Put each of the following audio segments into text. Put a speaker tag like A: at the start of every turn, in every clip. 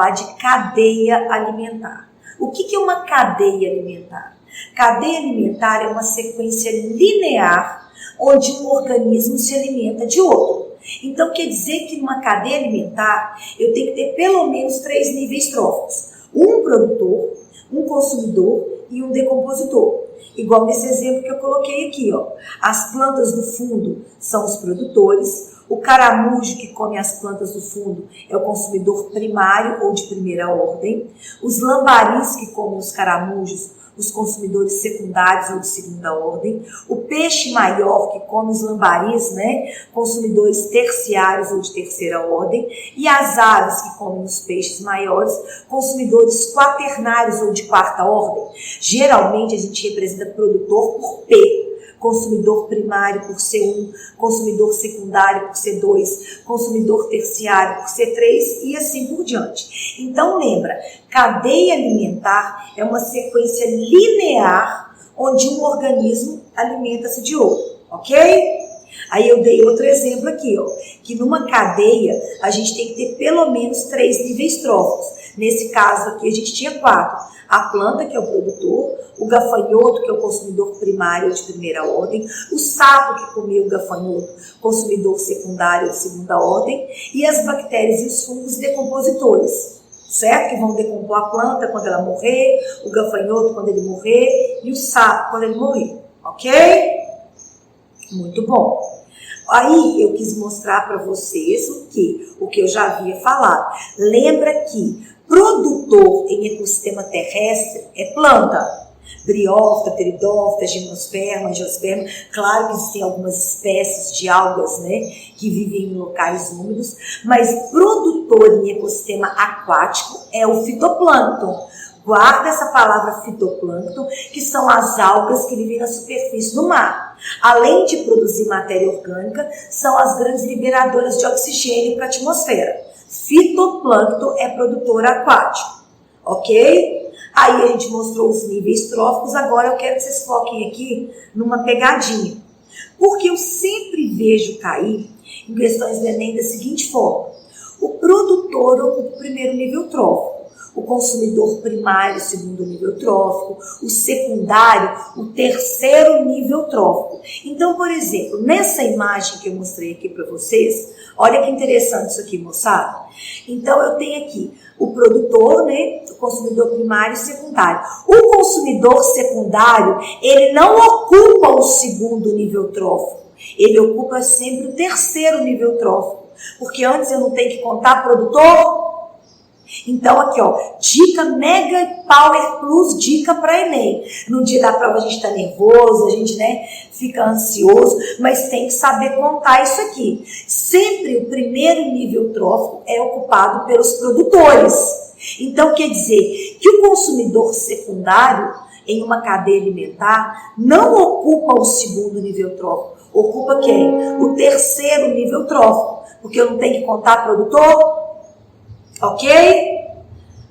A: falar de cadeia alimentar. O que é uma cadeia alimentar? Cadeia alimentar é uma sequência linear onde um organismo se alimenta de outro. Então, quer dizer que numa cadeia alimentar eu tenho que ter pelo menos 3 níveis tróficos. Um produtor, um consumidor e um decompositor. Igual nesse exemplo que eu coloquei aqui, ó. As plantas do fundo são os produtores, o caramujo que come as plantas do fundo é o consumidor primário ou de primeira ordem, os lambaris que comem os caramujos, os consumidores secundários ou de segunda ordem, o peixe maior que come os lambaris, né, consumidores terciários ou de terceira ordem, e as aves que comem os peixes maiores, consumidores quaternários ou de quarta ordem. Geralmente a gente representa produtor por P, consumidor primário por C1, consumidor secundário por C2, consumidor terciário por C3 e assim por diante. Então lembra, cadeia alimentar é uma sequência linear onde um organismo alimenta-se de outro, ok? Aí eu dei outro exemplo aqui, ó, que numa cadeia a gente tem que ter pelo menos 3 níveis tróficos. Nesse caso aqui a gente tinha 4. A planta, que é o produtor, o gafanhoto, que é o consumidor primário de primeira ordem, o sapo que comia o gafanhoto, consumidor secundário de segunda ordem, e as bactérias e os fungos decompositores, certo? Que vão decompor a planta quando ela morrer, o gafanhoto quando ele morrer e o sapo quando ele morrer, ok? Muito bom. Aí eu quis mostrar para vocês o que eu já havia falado. Lembra que produtor em ecossistema terrestre é planta. Briófita, pteridófita, gimnosperma, angiosperma. Claro que existem algumas espécies de algas, né, que vivem em locais úmidos, mas produtor em ecossistema aquático é o fitoplâncton. Guarda essa palavra fitoplâncton, que são as algas que vivem na superfície do mar. Além de produzir matéria orgânica, são as grandes liberadoras de oxigênio para a atmosfera. Fitoplâncton é produtor aquático, ok? Aí a gente mostrou os níveis tróficos, agora eu quero que vocês foquem aqui numa pegadinha. Porque eu sempre vejo cair em questões do Enem da seguinte forma. O produtor ocupa o primeiro nível trófico. O consumidor primário, o segundo nível trófico, o secundário, o terceiro nível trófico. Então, por exemplo, nessa imagem que eu mostrei aqui para vocês, olha que interessante isso aqui, moçada. Então, eu tenho aqui o produtor, né, o consumidor primário e secundário. O consumidor secundário, ele não ocupa o segundo nível trófico, ele ocupa sempre o terceiro nível trófico, porque antes eu não tenho que contar produtor. Então aqui, ó, dica Mega Power Plus, dica para Enem. No dia da prova a gente tá nervoso, a gente, né, fica ansioso, mas tem que saber contar isso aqui. Sempre o primeiro nível trófico é ocupado pelos produtores. Então quer dizer que o consumidor secundário em uma cadeia alimentar não ocupa o segundo nível trófico, ocupa quem? O terceiro nível trófico, porque eu não tenho que contar produtor. Ok?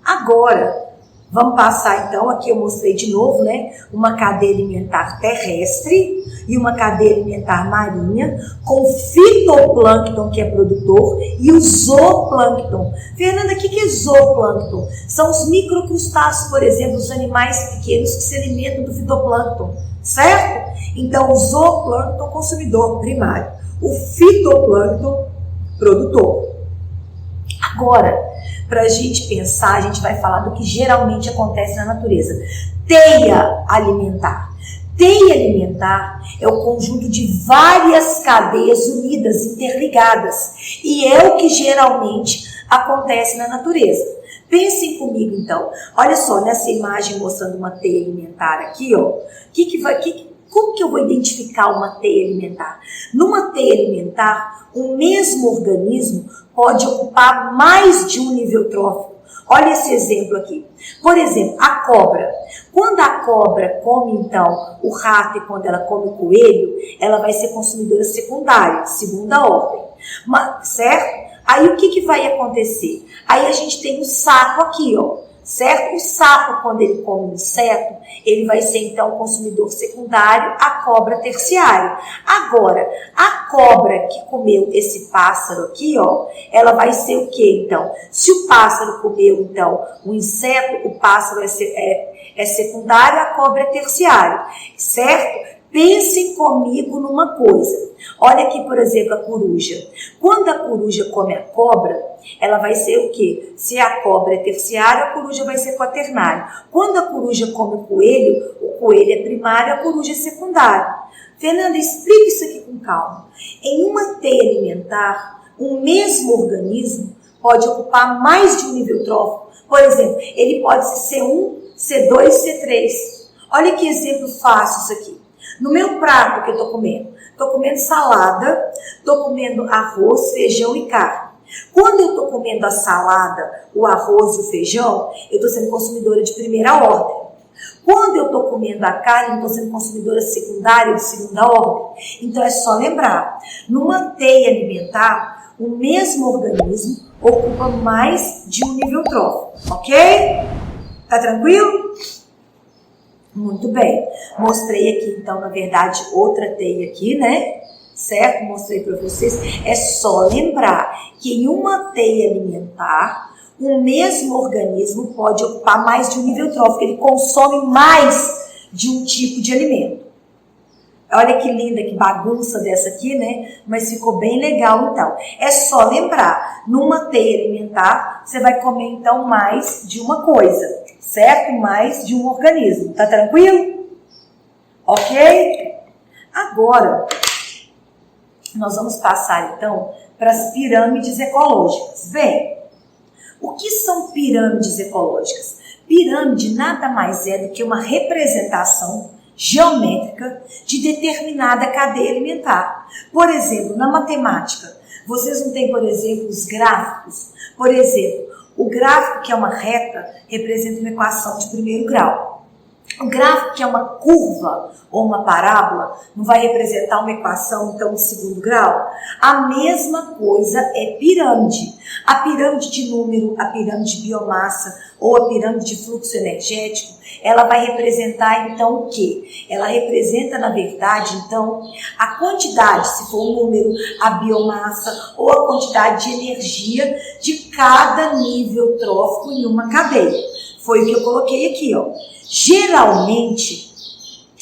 A: Agora, vamos passar então, aqui eu mostrei de novo, né? Uma cadeia alimentar terrestre e uma cadeia alimentar marinha, com fitoplâncton, que é produtor, e o zooplâncton. Fernanda, o que é zooplâncton? São os microcrustáceos, por exemplo, os animais pequenos que se alimentam do fitoplâncton, certo? Então, o zooplâncton, consumidor primário, o fitoplâncton, produtor. Agora, para a gente pensar, a gente vai falar do que geralmente acontece na natureza. Teia alimentar. Teia alimentar é o conjunto de várias cadeias unidas, interligadas. E é o que geralmente acontece na natureza. Pensem comigo então. Olha só, nessa imagem mostrando uma teia alimentar aqui, ó. Como que eu vou identificar uma teia alimentar? Numa teia alimentar, o mesmo organismo pode ocupar mais de um nível trófico. Olha esse exemplo aqui. Por exemplo, a cobra. Quando a cobra come, então, o rato e quando ela come o coelho, ela vai ser consumidora secundária, segunda ordem. Certo? Aí o que vai acontecer? Aí a gente tem o sapo aqui, ó. certo? O sapo, quando ele come inseto, ele vai ser então consumidor secundário, a cobra terciário. Agora, a cobra que comeu esse pássaro aqui, ó, ela vai ser o quê, então? Se o pássaro comeu, então, o inseto, o pássaro é secundário, a cobra é terciário, certo? Pensem comigo numa coisa. Olha aqui, por exemplo, a coruja. Quando a coruja come a cobra, ela vai ser o quê? Se a cobra é terciária, a coruja vai ser quaternária. Quando a coruja come o coelho é primário, a coruja é secundária. Fernanda, explica isso aqui com calma. Em uma teia alimentar, um mesmo organismo pode ocupar mais de um nível trófico. Por exemplo, ele pode ser C1, C2, C3. Olha que exemplo fácil isso aqui. No meu prato que eu estou comendo salada, estou comendo arroz, feijão e carne. Quando eu estou comendo a salada, o arroz e o feijão, eu estou sendo consumidora de primeira ordem. Quando eu estou comendo a carne, eu estou sendo consumidora secundária de segunda ordem. Então é só lembrar, numa teia alimentar, o mesmo organismo ocupa mais de um nível trófico, ok? Tá tranquilo? Muito bem. Mostrei aqui, então, na verdade, outra teia aqui, né? Certo? Mostrei para vocês. É só lembrar que em uma teia alimentar, o mesmo organismo pode ocupar mais de um nível trófico. Ele consome mais de um tipo de alimento. Olha que linda, que bagunça dessa aqui, né? Mas ficou bem legal, então. É só lembrar, numa teia alimentar, você vai comer, então, mais de uma coisa, certo? Mais de um organismo. Tá tranquilo? Ok? Agora, nós vamos passar, então, para as pirâmides ecológicas. Bem, o que são pirâmides ecológicas? Pirâmide nada mais é do que uma representação geométrica de determinada cadeia alimentar. Por exemplo, na matemática, vocês não têm, por exemplo, os gráficos? Por exemplo, o gráfico que é uma reta representa uma equação de primeiro grau. O gráfico que é uma curva ou uma parábola não vai representar uma equação, então, de segundo grau? A mesma coisa é pirâmide. A pirâmide de número, a pirâmide de biomassa ou a pirâmide de fluxo energético, ela vai representar, então, o quê? Ela representa, na verdade, então, a quantidade, se for um número, a biomassa ou a quantidade de energia de cada nível trófico em uma cadeia. Foi o que eu coloquei aqui, ó. Geralmente,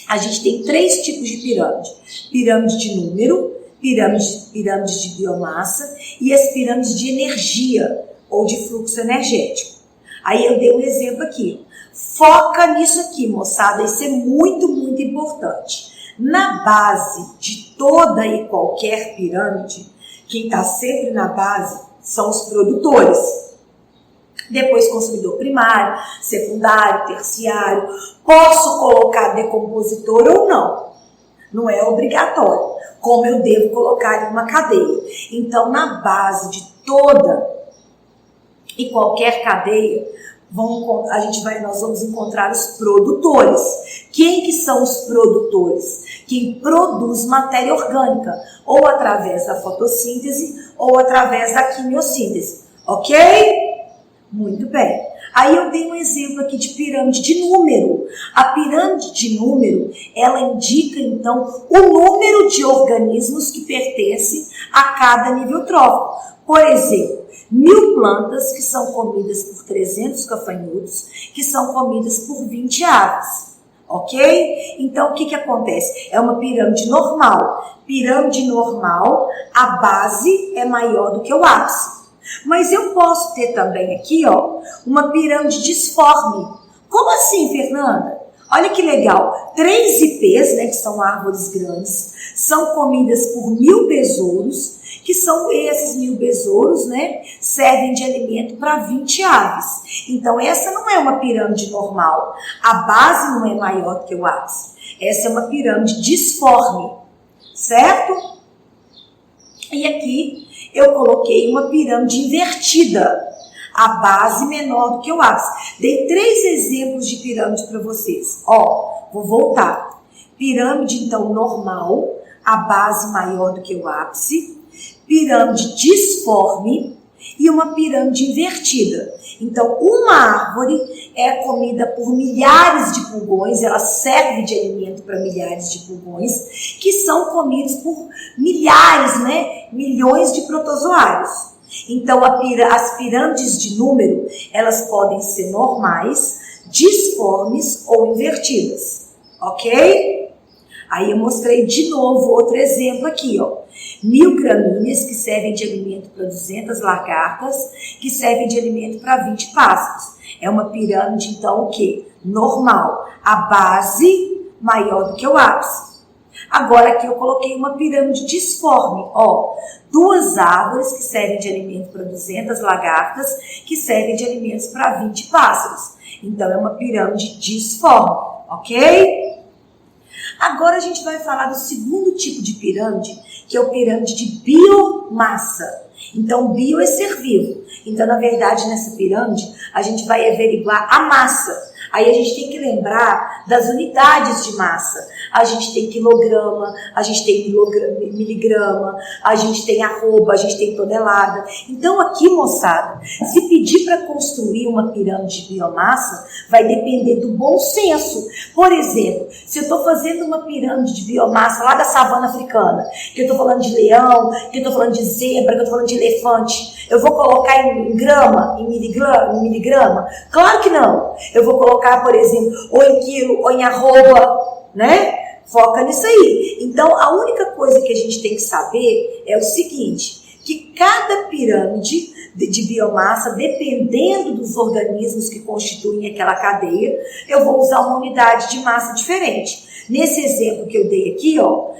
A: a gente tem 3 tipos de pirâmide. Pirâmide de número, pirâmide de biomassa e as pirâmides de energia ou de fluxo energético. Aí eu dei um exemplo aqui. Foca nisso aqui, moçada. Isso é muito, muito importante. Na base de toda e qualquer pirâmide, quem está sempre na base são os produtores. Depois consumidor primário, secundário, terciário. Posso colocar decompositor ou não. Não é obrigatório. Como eu devo colocar em uma cadeia. Então, na base de toda e qualquer cadeia, nós vamos encontrar os produtores. Quem que são os produtores? Quem produz matéria orgânica, ou através da fotossíntese, ou através da quimiossíntese. Ok? Muito bem. Aí eu dei um exemplo aqui de pirâmide de número. A pirâmide de número, ela indica, então, o número de organismos que pertencem a cada nível trófico. Por exemplo, 1000 plantas que são comidas por 300 gafanhotos, que são comidas por 20 aves. Ok? Então, o que acontece? É uma pirâmide normal. Pirâmide normal, a base é maior do que o ápice. Mas eu posso ter também aqui, ó, uma pirâmide disforme. Como assim, Fernanda? Olha que legal. 3 ipês, né, que são árvores grandes, são comidas por 1000 besouros, que são esses 1000 besouros, né, servem de alimento para 20 aves. Então, essa não é uma pirâmide normal. A base não é maior do que o ápice. Essa é uma pirâmide disforme, certo? E aqui eu coloquei uma pirâmide invertida, a base menor do que o ápice. Dei 3 exemplos de pirâmide para vocês. Ó, vou voltar. Pirâmide, então, normal, a base maior do que o ápice. Pirâmide disforme e uma pirâmide invertida. Então, uma árvore é comida por milhares de pulgões, ela serve de alimento para milhares de pulgões, que são comidos por milhares, né, milhões de protozoários. Então, as pirâmides de número, elas podem ser normais, disformes ou invertidas, ok? Aí eu mostrei de novo outro exemplo aqui, ó. 1000 gramíneas que servem de alimento para 200 lagartas, que servem de alimento para 20 pássaros. É uma pirâmide, então, o quê? Normal. A base maior do que o ápice. Agora aqui eu coloquei uma pirâmide disforme, ó. 2 árvores que servem de alimento para 200 lagartas, que servem de alimentos para 20 pássaros. Então é uma pirâmide disforme, ok? Agora a gente vai falar do segundo tipo de pirâmide, que é o pirâmide de biomassa. Então, bio é ser vivo. Então, na verdade, nessa pirâmide, a gente vai averiguar a massa. Aí a gente tem que lembrar das unidades de massa. A gente tem quilograma, a gente tem miligrama, a gente tem arroba, a gente tem tonelada. Então aqui, moçada, se pedir para construir uma pirâmide de biomassa, vai depender do bom senso. Por exemplo, se eu estou fazendo uma pirâmide de biomassa lá da savana africana, que eu estou falando de leão, que eu estou falando de zebra, que eu estou falando de elefante, eu vou colocar em grama, em miligrama? Claro que não. Eu vou colocar, por exemplo, ou em quilo, ou em arroba, né? Foca nisso aí. Então, a única coisa que a gente tem que saber é o seguinte, que cada pirâmide de biomassa, dependendo dos organismos que constituem aquela cadeia, eu vou usar uma unidade de massa diferente. Nesse exemplo que eu dei aqui, ó,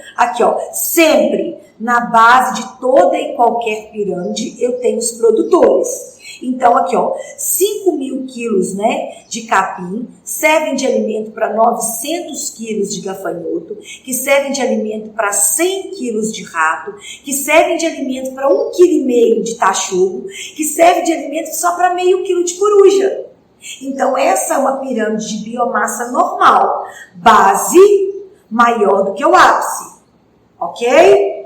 A: sempre na base de toda e qualquer pirâmide, eu tenho os produtores. Então, aqui, ó, 5.000 quilos, né, de capim servem de alimento para 900 quilos de gafanhoto, que servem de alimento para 100 quilos de rato, que servem de alimento para 1,5 kg de tachugo, que serve de alimento só para meio quilo de coruja. Então, essa é uma pirâmide de biomassa normal, base maior do que o ápice, ok?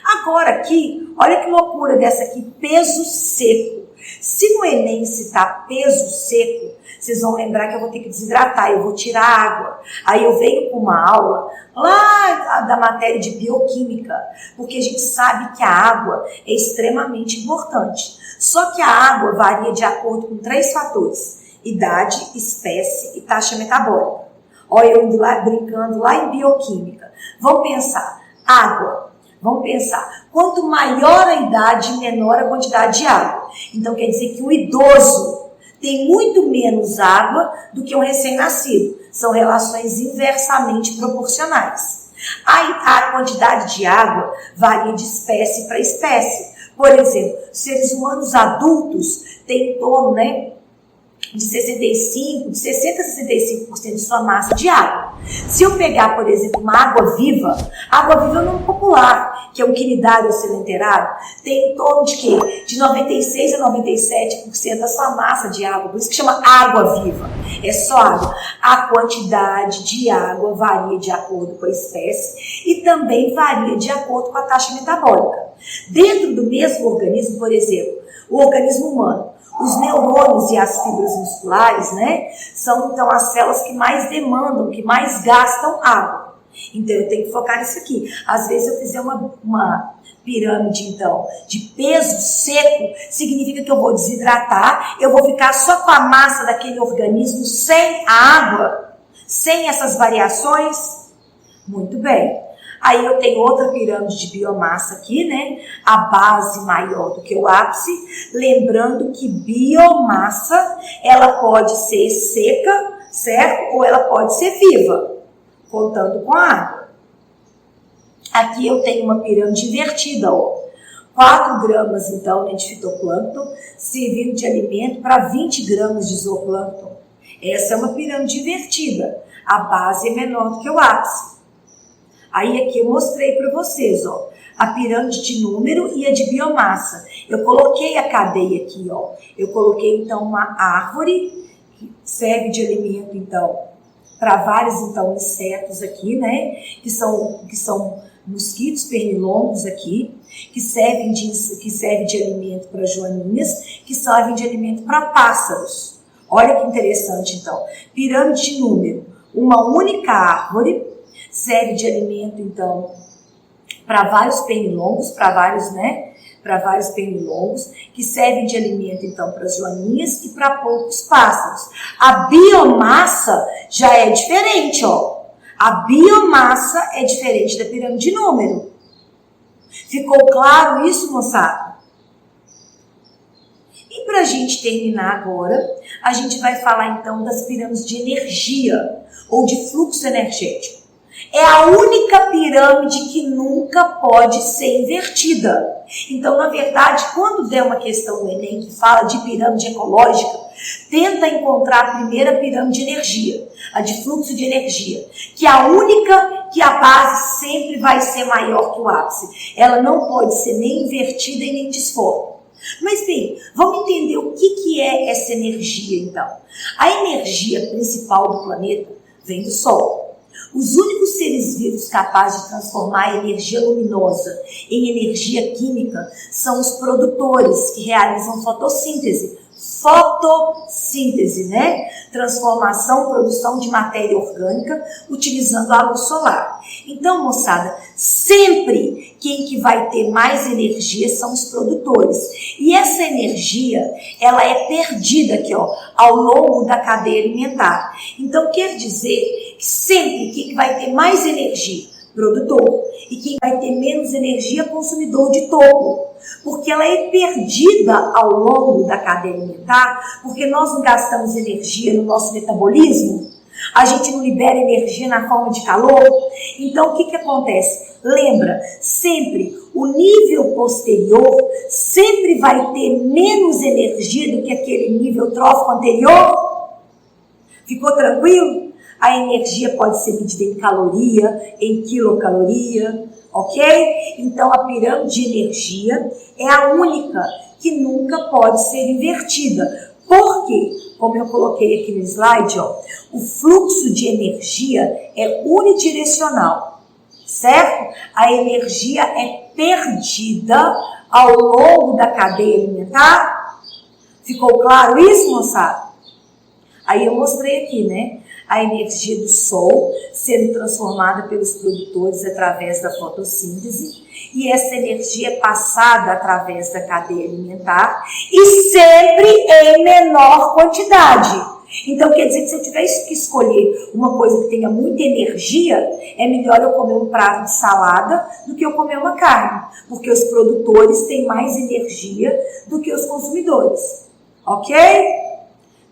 A: Agora aqui, olha que loucura dessa aqui, peso seco. Se no Enem citar peso seco, vocês vão lembrar que eu vou ter que desidratar, eu vou tirar água. Aí eu venho com uma aula lá da matéria de bioquímica, porque a gente sabe que a água é extremamente importante. Só que a água varia de acordo com 3 fatores: idade, espécie e taxa metabólica. Olha eu indo lá, brincando lá em bioquímica. Vamos pensar, água. Vamos pensar, quanto maior a idade, menor a quantidade de água. Então quer dizer que o idoso tem muito menos água do que um recém-nascido. São relações inversamente proporcionais. A quantidade de água varia de espécie para espécie. Por exemplo, seres humanos adultos têm em torno, né, de 60 a 65% de sua massa de água. Se eu pegar, por exemplo, uma água viva é um nome popular, que é um quinidário selenterado, tem em torno de quê? De 96 a 97% da sua massa de água, por isso que chama água viva. É só água. A quantidade de água varia de acordo com a espécie e também varia de acordo com a taxa metabólica. Dentro do mesmo organismo, por exemplo, o organismo humano, os neurônios e as fibras musculares, né, são então as células que mais demandam, que mais gastam água. Então eu tenho que focar nisso aqui. Às vezes eu fizer uma pirâmide então de peso seco, significa que eu vou desidratar, eu vou ficar só com a massa daquele organismo sem a água, sem essas variações. Muito bem. Aí eu tenho outra pirâmide de biomassa aqui, né? A base maior do que o ápice. Lembrando que biomassa, ela pode ser seca, certo? Ou ela pode ser viva, contando com a água. Aqui eu tenho uma pirâmide invertida, ó. 4 gramas, então, né, de fitoplâncton, servindo de alimento para 20 gramas de zooplâncton. Essa é uma pirâmide invertida. A base é menor do que o ápice. Aí aqui eu mostrei para vocês, ó, a pirâmide de número e a de biomassa. Eu coloquei a cadeia aqui, ó. Eu coloquei então uma árvore que serve de alimento então para vários, então, insetos aqui, né? Que são mosquitos pernilongos aqui, que servem de alimento para joaninhas, que servem de alimento para pássaros. Olha que interessante, então. Pirâmide de número. Uma única árvore serve de alimento, então, para vários pernilongos, para vários pernilongos, que servem de alimento, então, para as joaninhas e para poucos pássaros. A biomassa já é diferente, ó. A biomassa é diferente da pirâmide de número. Ficou claro isso, moçada? E para a gente terminar agora, a gente vai falar, então, das pirâmides de energia ou de fluxo energético. É a única pirâmide que nunca pode ser invertida. Então, na verdade, quando der uma questão no Enem que fala de pirâmide ecológica, tenta encontrar a primeira pirâmide de energia, a de fluxo de energia, que é a única que a base sempre vai ser maior que o ápice. Ela não pode ser nem invertida e nem disforme. Mas bem, vamos entender o que é essa energia, então. A energia principal do planeta vem do Sol. Os únicos seres vivos capazes de transformar a energia luminosa em energia química são os produtores que realizam fotossíntese. Fotossíntese, né? Transformação, produção de matéria orgânica utilizando a luz solar. Então, moçada, sempre quem que vai ter mais energia são os produtores. E essa energia, ela é perdida aqui, ó, ao longo da cadeia alimentar. Então, quer dizer que sempre quem vai ter mais energia, produtor, e quem vai ter menos energia, consumidor de topo. Porque ela é perdida ao longo da cadeia alimentar, porque nós não gastamos energia no nosso metabolismo, a gente não libera energia na forma de calor. Então, o que acontece? Lembra, sempre o nível posterior sempre vai ter menos energia do que aquele nível trófico anterior. Ficou tranquilo? A energia pode ser medida em caloria, em quilocaloria, ok? Então, a pirâmide de energia é a única que nunca pode ser invertida. Por quê? Como eu coloquei aqui no slide, ó, o fluxo de energia é unidirecional, certo? A energia é perdida ao longo da cadeia alimentar. Ficou claro isso, moçada? Aí eu mostrei aqui, né? A energia do Sol sendo transformada pelos produtores através da fotossíntese, e essa energia é passada através da cadeia alimentar e sempre em menor quantidade. Então, quer dizer que se eu tivesse que escolher uma coisa que tenha muita energia, é melhor eu comer um prato de salada do que eu comer uma carne, porque os produtores têm mais energia do que os consumidores, ok?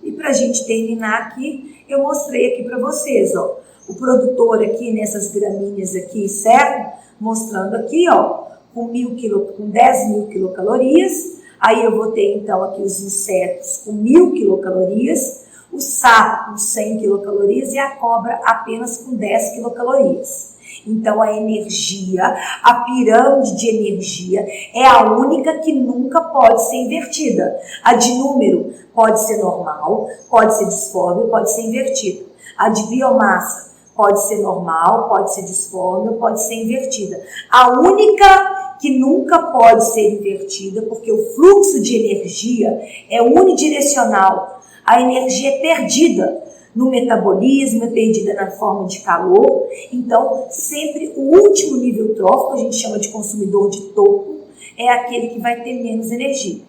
A: E para a gente terminar aqui, eu mostrei aqui para vocês, ó, o produtor aqui nessas gramíneas aqui, certo? Mostrando aqui, ó, com 10 mil quilocalorias. Aí eu vou ter então aqui os insetos com 1000 quilocalorias, o sapo com 100 quilocalorias e a cobra apenas com 10 quilocalorias. Então a energia, a pirâmide de energia é a única que nunca pode ser invertida. A de número pode ser normal, pode ser disforme, pode ser invertida. A de biomassa pode ser normal, pode ser disforme, pode ser invertida. A única que nunca pode ser invertida, porque o fluxo de energia é unidirecional. A energia é perdida no metabolismo, é perdida na forma de calor. Então, sempre o último nível trófico, a gente chama de consumidor de topo, é aquele que vai ter menos energia.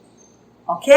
A: Ok?